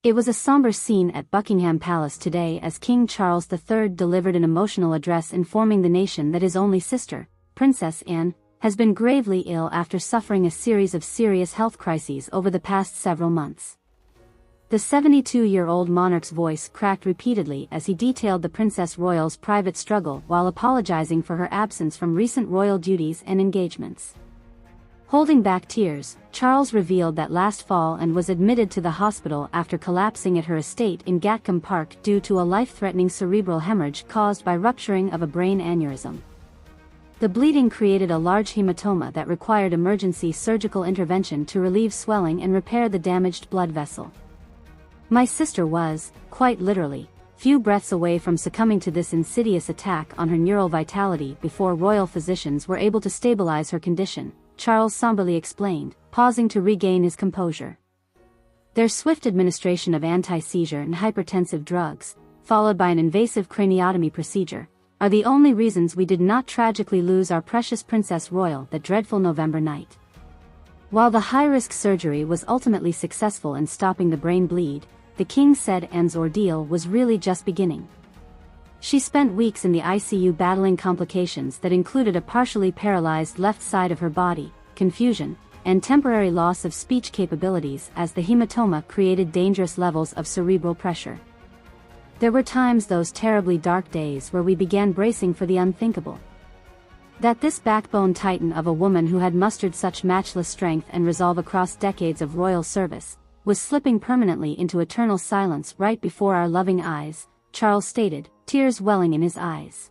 It was a somber scene at Buckingham Palace today as King Charles III delivered an emotional address informing the nation that his only sister, Princess Anne, has been gravely ill after suffering a series of serious health crises over the past several months. The 72-year-old monarch's voice cracked repeatedly as he detailed the Princess Royal's private struggle while apologizing for her absence from recent royal duties and engagements. Holding back tears, Charles revealed that last fall Anne was admitted to the hospital after collapsing at her estate in Gatcombe Park due to a life-threatening cerebral hemorrhage caused by rupturing of a brain aneurysm. The bleeding created a large hematoma that required emergency surgical intervention to relieve swelling and repair the damaged blood vessel. My sister was, quite literally, few breaths away from succumbing to this insidious attack on her neural vitality before royal physicians were able to stabilize her condition, Charles somberly explained, pausing to regain his composure. Their swift administration of anti-seizure and hypertensive drugs, followed by an invasive craniotomy procedure, are the only reasons we did not tragically lose our precious Princess Royal that dreadful November night. While the high-risk surgery was ultimately successful in stopping the brain bleed, the king said Anne's ordeal was really just beginning. She spent weeks in the ICU battling complications that included a partially paralyzed left side of her body, confusion, and temporary loss of speech capabilities as the hematoma created dangerous levels of cerebral pressure. There were times, those terribly dark days, where we began bracing for the unthinkable. That this backbone titan of a woman who had mustered such matchless strength and resolve across decades of royal service was slipping permanently into eternal silence right before our loving eyes, Charles stated, tears welling in his eyes.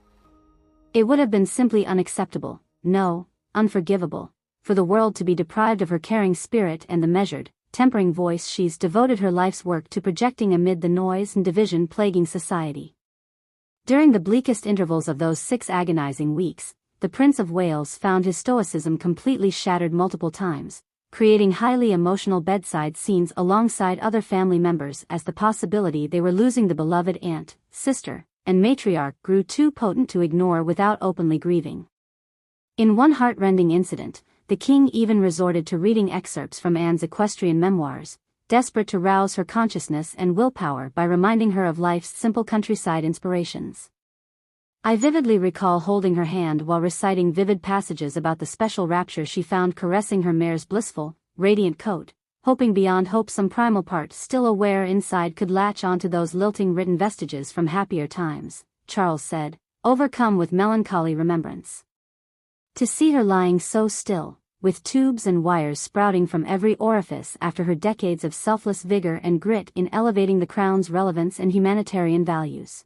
It would have been simply unacceptable, no, unforgivable, for the world to be deprived of her caring spirit and the measured, tempering voice she's devoted her life's work to projecting amid the noise and division plaguing society. During the bleakest intervals of those 6 agonizing weeks, the Prince of Wales found his stoicism completely shattered multiple times, creating highly emotional bedside scenes alongside other family members as the possibility they were losing the beloved aunt, sister, and matriarch grew too potent to ignore without openly grieving. In one heart-rending incident, the king even resorted to reading excerpts from Anne's equestrian memoirs, desperate to rouse her consciousness and willpower by reminding her of life's simple countryside inspirations. I vividly recall holding her hand while reciting vivid passages about the special rapture she found caressing her mare's blissful, radiant coat, hoping beyond hope some primal part still aware inside could latch onto those lilting written vestiges from happier times, Charles said, overcome with melancholy remembrance. To see her lying so still, with tubes and wires sprouting from every orifice after her decades of selfless vigor and grit in elevating the crown's relevance and humanitarian values.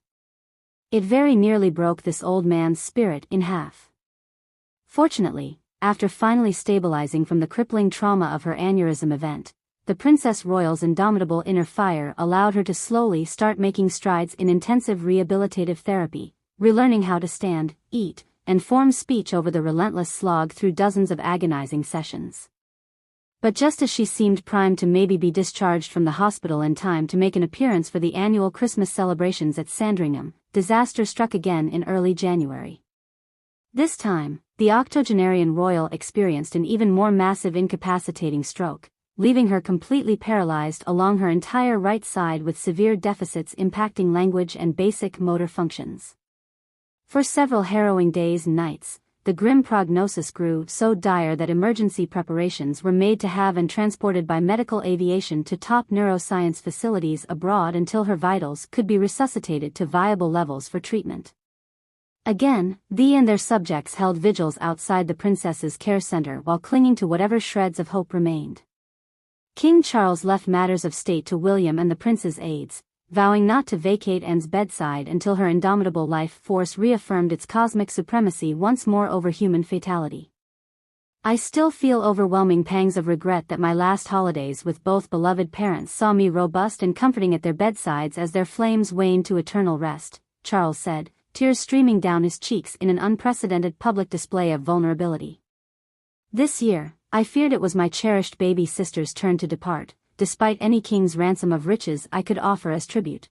It very nearly broke this old man's spirit in half. Fortunately, after finally stabilizing from the crippling trauma of her aneurysm event, the Princess Royal's indomitable inner fire allowed her to slowly start making strides in intensive rehabilitative therapy, relearning how to stand, eat, and form speech over the relentless slog through dozens of agonizing sessions. But just as she seemed primed to maybe be discharged from the hospital in time to make an appearance for the annual Christmas celebrations at Sandringham, disaster struck again in early January. This time, the octogenarian royal experienced an even more massive incapacitating stroke, leaving her completely paralyzed along her entire right side with severe deficits impacting language and basic motor functions. For several harrowing days and nights, the grim prognosis grew so dire that emergency preparations were made to have and transported by medical aviation to top neuroscience facilities abroad until her vitals could be resuscitated to viable levels for treatment. Again, they and their subjects held vigils outside the princess's care center while clinging to whatever shreds of hope remained. King Charles left matters of state to William and the prince's aides, vowing not to vacate Anne's bedside until her indomitable life force reaffirmed its cosmic supremacy once more over human fatality. I still feel overwhelming pangs of regret that my last holidays with both beloved parents saw me robust and comforting at their bedsides as their flames waned to eternal rest, Charles said, tears streaming down his cheeks in an unprecedented public display of vulnerability. This year, I feared it was my cherished baby sister's turn to depart, despite any king's ransom of riches I could offer as tribute.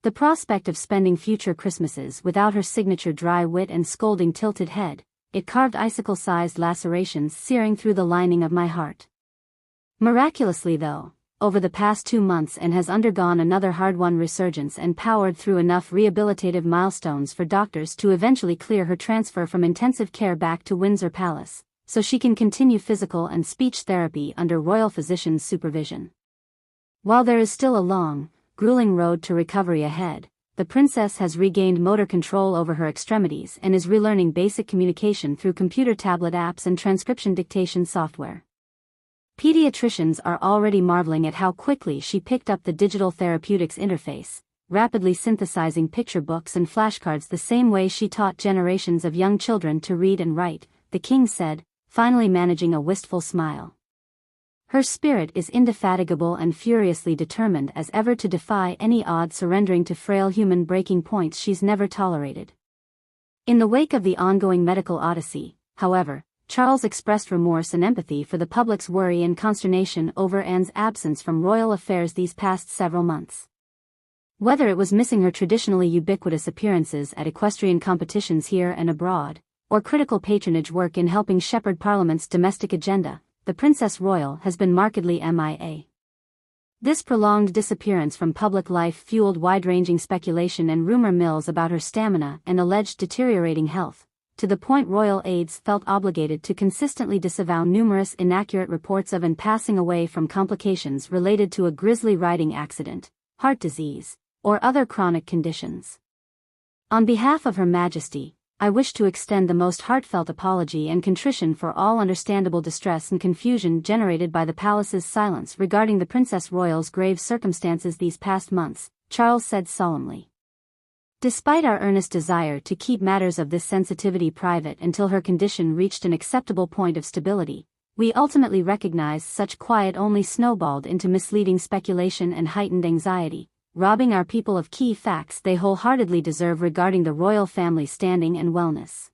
The prospect of spending future Christmases without her signature dry wit and scolding tilted head, it carved icicle-sized lacerations searing through the lining of my heart. Miraculously though, over the past 2 months and has undergone another hard-won resurgence and powered through enough rehabilitative milestones for doctors to eventually clear her transfer from intensive care back to Windsor Palace, so she can continue physical and speech therapy under royal physicians' supervision. While there is still a long, grueling road to recovery ahead, the princess has regained motor control over her extremities and is relearning basic communication through computer tablet apps and transcription dictation software. Pediatricians are already marveling at how quickly she picked up the digital therapeutics interface, rapidly synthesizing picture books and flashcards the same way she taught generations of young children to read and write, the king said, finally managing a wistful smile. Her spirit is indefatigable and furiously determined as ever to defy any odds, surrendering to frail human breaking points she's never tolerated. In the wake of the ongoing medical odyssey, however, Charles expressed remorse and empathy for the public's worry and consternation over Anne's absence from royal affairs these past several months. Whether it was missing her traditionally ubiquitous appearances at equestrian competitions here and abroad, or critical patronage work in helping shepherd Parliament's domestic agenda, the Princess Royal has been markedly MIA. This prolonged disappearance from public life fueled wide-ranging speculation and rumor mills about her stamina and alleged deteriorating health, to the point royal aides felt obligated to consistently disavow numerous inaccurate reports of and passing away from complications related to a grisly riding accident, heart disease, or other chronic conditions. On behalf of Her Majesty, I wish to extend the most heartfelt apology and contrition for all understandable distress and confusion generated by the palace's silence regarding the Princess Royal's grave circumstances these past months, Charles said solemnly. Despite our earnest desire to keep matters of this sensitivity private until her condition reached an acceptable point of stability, we ultimately recognized such quiet only snowballed into misleading speculation and heightened anxiety, robbing our people of key facts they wholeheartedly deserve regarding the royal family's standing and wellness.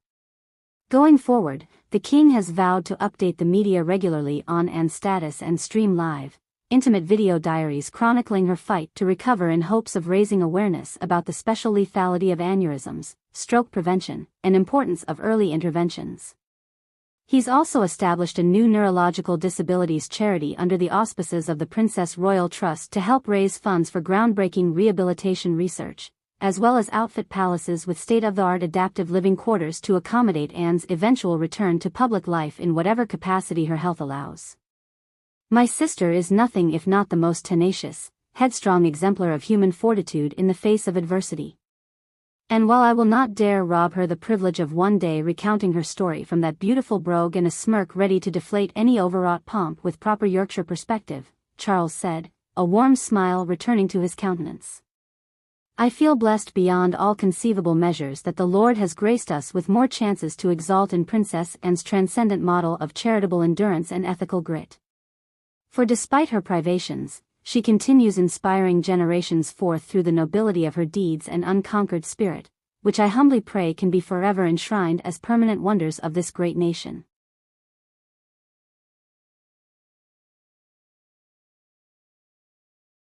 Going forward, the king has vowed to update the media regularly on Anne's status and stream live, intimate video diaries chronicling her fight to recover in hopes of raising awareness about the special lethality of aneurysms, stroke prevention, and importance of early interventions. He's also established a new neurological disabilities charity under the auspices of the Princess Royal Trust to help raise funds for groundbreaking rehabilitation research, as well as outfit palaces with state-of-the-art adaptive living quarters to accommodate Anne's eventual return to public life in whatever capacity her health allows. My sister is nothing if not the most tenacious, headstrong exemplar of human fortitude in the face of adversity. And while I will not dare rob her the privilege of one day recounting her story from that beautiful brogue and a smirk ready to deflate any overwrought pomp with proper Yorkshire perspective, Charles said, a warm smile returning to his countenance. I feel blessed beyond all conceivable measures that the Lord has graced us with more chances to exalt in Princess Anne's transcendent model of charitable endurance and ethical grit. For despite her privations, she continues inspiring generations forth through the nobility of her deeds and unconquered spirit, which I humbly pray can be forever enshrined as permanent wonders of this great nation.